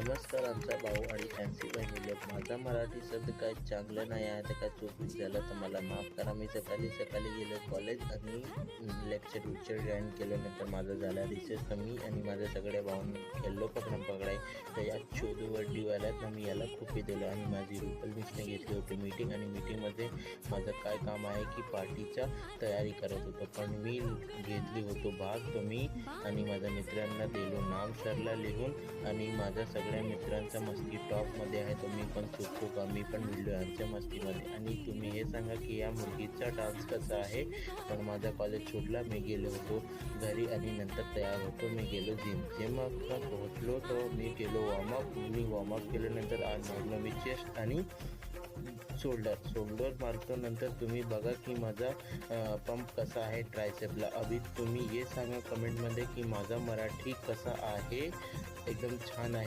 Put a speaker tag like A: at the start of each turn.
A: नमस्कार आमचा भाऊ आणि फॅन्सी बहिणी लोक. माझा मराठी शब्द काही चांगलं नाही आहे तर काय चुकीच झालं तर मला माफ करा. मी सकाळी गेलो कॉलेज आणि लेक्चर जॉईन केल्यानंतर माझं झाला रिसेस. तर मी आणि माझ्या सगळ्या भावांनी खेळलो पकडा पकडाई. तर या चोदूवड्डी वाल्यात ना मी याला खूपी दिलं आणि माझी रुपल मिसने घेतली होती मीटिंग. आणि मीटिंगमध्ये माझं काय काम आहे की पार्टीच्या तयारी करत होतो, पण मी घेतली होतो भाग. तर मी आणि माझ्या मित्रांना दिलो नाम सरला लिहून आणि माझ्या सगळ्या मित्रांचा मस्ती टॉपमध्ये आहे. तर मी पण चुकतो का? मी पण मिळलो यांच्या मस्तीमध्ये. आणि तुम्ही हे सांगा की या मुलगीचा डान्स कसा आहे. पण माझा कॉलेज सोडला, मी गेलो होतो घरी आणि नंतर तयार होतो. मी गेलो जिम पोहोचलो तर मी केलो वॉर्मअप. मी वॉर्मअप केल्यानंतर आज मारलो मी चेस्ट आणि शोल्डर मारतो. नंतर तुम्ही बघा की माझा पंप कसा आहे ट्रायसेपला. अभी तुम्ही हे सांगा कमेंटमध्ये की माझा मराठी कसा आहे. एकदम छान आहे.